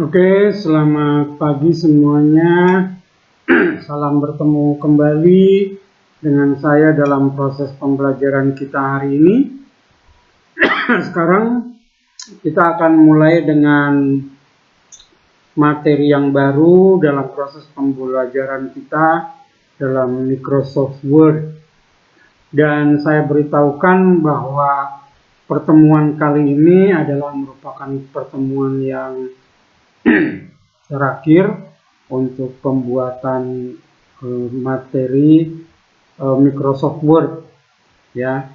Oke, selamat pagi semuanya. Salam bertemu kembali dengan saya dalam proses pembelajaran kita hari ini. Sekarang kita akan mulai dengan materi yang baru dalam proses pembelajaran kita dalam Microsoft Word. Dan saya beritahukan bahwa pertemuan kali ini adalah merupakan pertemuan yang terakhir untuk pembuatan materi Microsoft Word, ya.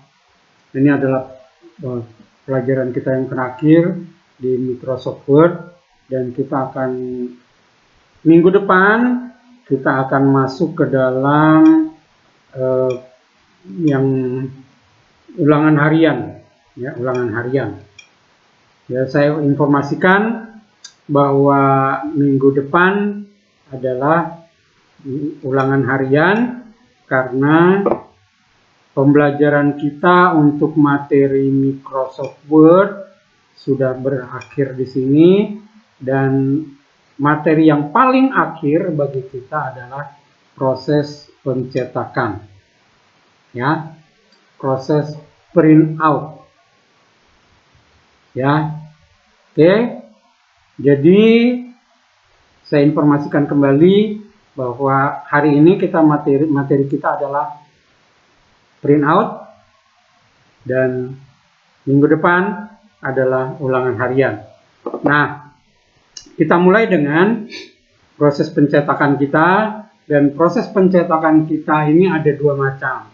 Ini adalah pelajaran kita yang terakhir di Microsoft Word, dan kita akan minggu depan kita akan masuk ke dalam yang ulangan harian, ya, ulangan harian. Ya, saya informasikan bahwa minggu depan adalah ulangan harian karena pembelajaran kita untuk materi Microsoft Word sudah berakhir di sini, dan materi yang paling akhir bagi kita adalah proses pencetakan, ya, proses print out, ya. Oke. Jadi saya informasikan kembali bahwa hari ini kita materi kita adalah print out, dan minggu depan adalah ulangan harian. Nah, kita mulai dengan proses pencetakan kita, dan proses pencetakan kita ini ada dua macam.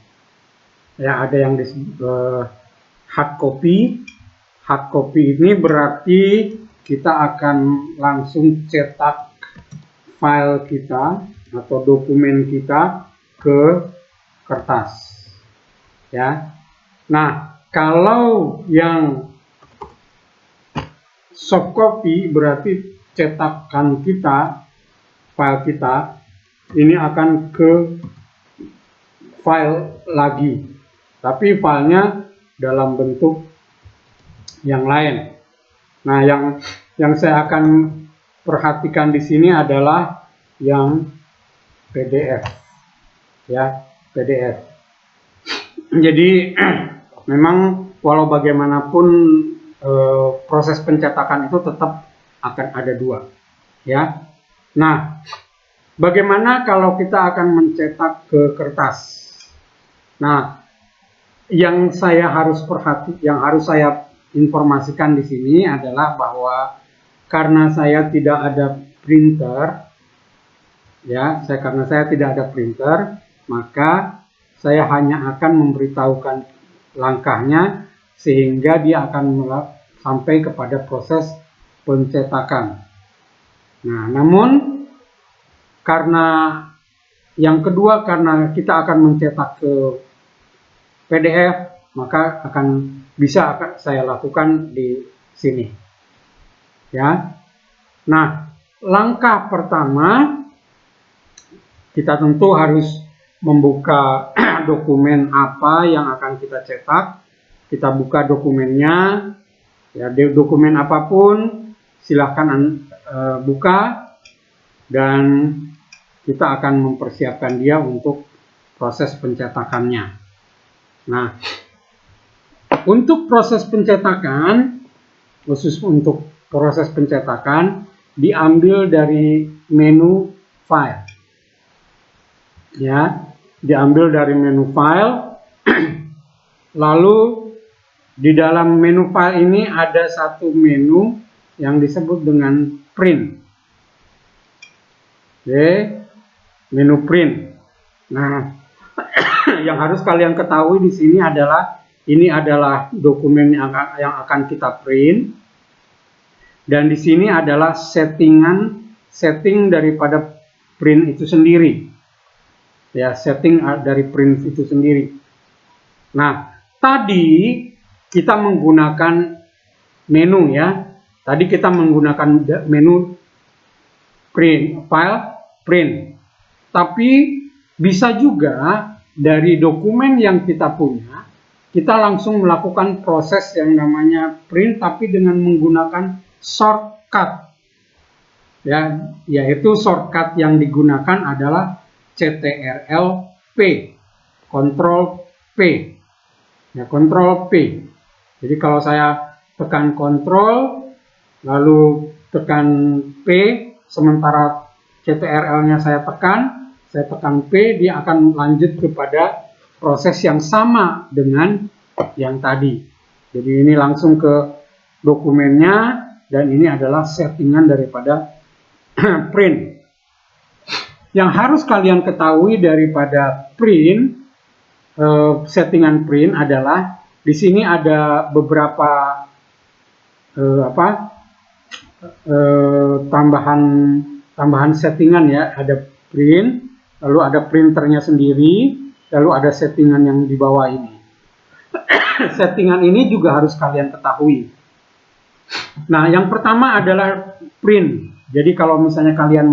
Ya, ada yang disebut hard copy. Hard copy ini berarti kita akan langsung cetak file kita atau dokumen kita ke kertas, ya. Nah, kalau yang soft copy berarti cetakan kita, file kita ini akan ke file lagi, tapi filenya dalam bentuk yang lain. Nah, yang saya akan perhatikan di sini adalah yang PDF, ya, PDF. Jadi memang walau bagaimanapun proses pencetakan itu tetap akan ada dua, ya. Nah, bagaimana kalau kita akan mencetak ke kertas? Nah, yang harus saya informasikan di sini adalah bahwa karena saya tidak ada printer, ya, karena saya tidak ada printer, maka saya hanya akan memberitahukan langkahnya sehingga dia akan sampai kepada proses pencetakan. Nah, namun karena yang kedua, karena kita akan mencetak ke PDF, maka bisa saya lakukan di sini, ya. Nah, langkah pertama kita tentu harus membuka dokumen apa yang akan kita cetak. Kita buka dokumennya, ya, dokumen apapun silahkan buka, dan kita akan mempersiapkan dia untuk proses pencetakannya. Nah, untuk proses pencetakan, khusus untuk proses pencetakan, diambil dari menu file, ya, diambil dari menu file. Lalu di dalam menu file ini ada satu menu yang disebut dengan print. Oke, menu print. Nah, yang harus kalian ketahui di sini adalah ini adalah dokumen yang akan kita print, dan di sini adalah setting daripada print itu sendiri, ya, setting dari print itu sendiri. Nah, tadi kita menggunakan menu, ya, tadi kita menggunakan menu print, file print, tapi bisa juga dari dokumen yang kita punya kita langsung melakukan proses yang namanya print, tapi dengan menggunakan shortcut. Ya, yaitu shortcut yang digunakan adalah CTRL-P, Ctrl P, ya Ctrl P. Jadi kalau saya tekan Ctrl lalu tekan P, sementara CTRL-nya saya tekan P, dia akan lanjut kepada proses yang sama dengan yang tadi. Jadi ini langsung ke dokumennya, dan ini adalah settingan daripada print. Yang harus kalian ketahui daripada print, settingan print adalah di sini ada beberapa tambahan settingan ya. Ada print, lalu ada printernya sendiri, lalu ada settingan yang di bawah ini. Settingan ini juga harus kalian ketahui. Nah, yang pertama adalah print. Jadi kalau misalnya kalian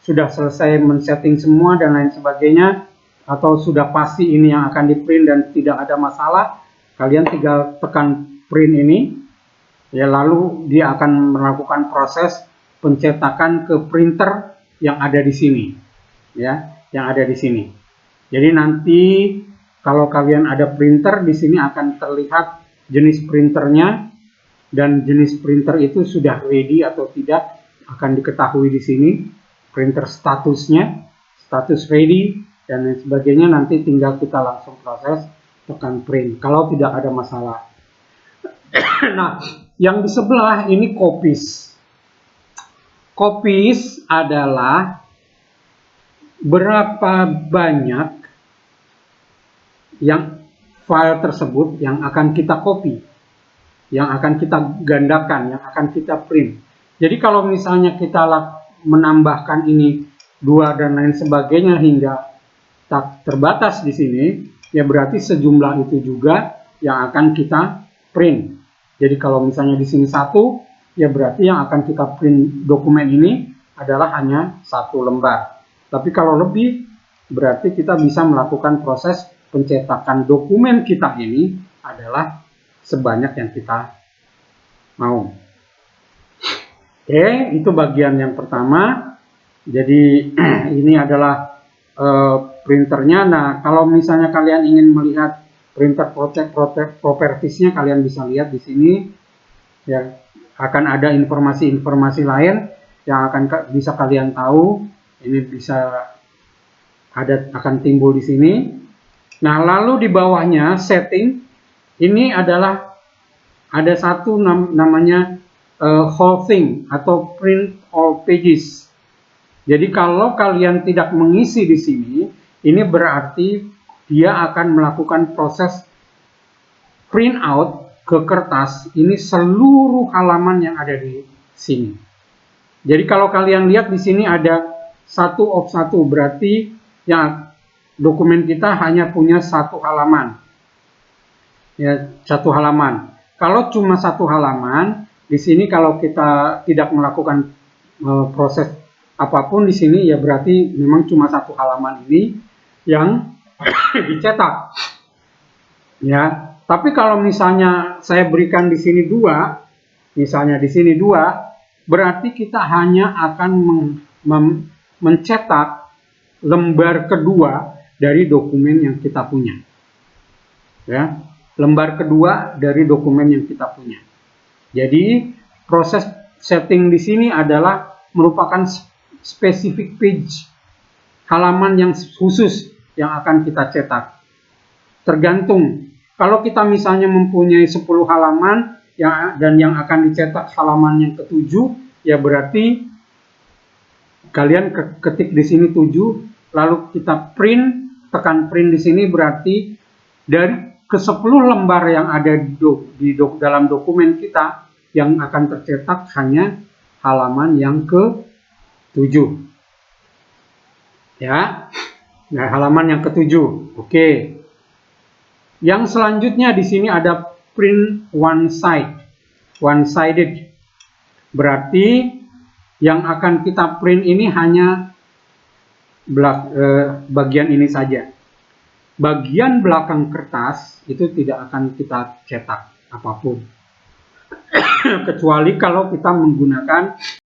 sudah selesai men-setting semua dan lain sebagainya, atau sudah pasti ini yang akan di print dan tidak ada masalah, kalian tinggal tekan print ini, ya, lalu dia akan melakukan proses pencetakan ke printer yang ada di sini, ya, yang ada di sini. Jadi nanti kalau kalian ada printer di sini akan terlihat jenis printernya, dan jenis printer itu sudah ready atau tidak akan diketahui di sini. Printer statusnya, status ready dan lain sebagainya, nanti tinggal kita langsung proses, tekan print kalau tidak ada masalah. Nah, yang di sebelah ini copies. Copies adalah berapa banyak yang file tersebut yang akan kita copy, yang akan kita gandakan, yang akan kita print. Jadi kalau misalnya kita menambahkan ini 2 dan lain sebagainya hingga tak terbatas di sini, ya berarti sejumlah itu juga yang akan kita print. Jadi kalau misalnya di sini 1, ya berarti yang akan kita print dokumen ini adalah hanya 1 lembar. Tapi kalau lebih, berarti kita bisa melakukan proses pencetakan dokumen kita ini adalah sebanyak yang kita mau. Oke, itu bagian yang pertama. Jadi ini adalah printernya. Nah, kalau misalnya kalian ingin melihat printer propertiesnya, kalian bisa lihat di sini. Ya, akan ada informasi-informasi lain yang akan bisa kalian tahu. Ini bisa akan timbul di sini. Nah, lalu di bawahnya setting, ini adalah ada satu namanya whole thing atau print all pages. Jadi kalau kalian tidak mengisi di sini, ini berarti dia akan melakukan proses print out ke kertas ini seluruh halaman yang ada di sini. Jadi kalau kalian lihat di sini ada 1 of 1, berarti ya dokumen kita hanya punya 1 halaman. Ya, 1 halaman. Kalau cuma 1 halaman, di sini kalau kita tidak melakukan proses apapun di sini, ya berarti memang cuma 1 halaman ini yang dicetak. Ya, tapi kalau misalnya saya berikan di sini 2, misalnya di sini 2, berarti kita hanya akan mencetak lembar kedua dari dokumen yang kita punya. Ya, lembar kedua dari dokumen yang kita punya. Jadi proses setting di sini adalah merupakan specific page, halaman yang khusus yang akan kita cetak. Tergantung, kalau kita misalnya mempunyai 10 halaman dan yang akan dicetak halaman yang ke-7, ya berarti kalian ketik di sini 7, lalu kita print, tekan print di sini, berarti dari ke-10 lembar yang ada dalam dokumen kita, yang akan tercetak hanya halaman yang ke-7. Ya, nah, halaman yang ke-7. Oke. Yang selanjutnya di sini ada print one-sided. Berarti yang akan kita print ini hanya bagian ini saja. Bagian belakang kertas itu tidak akan kita cetak apapun. Kecuali kalau kita menggunakan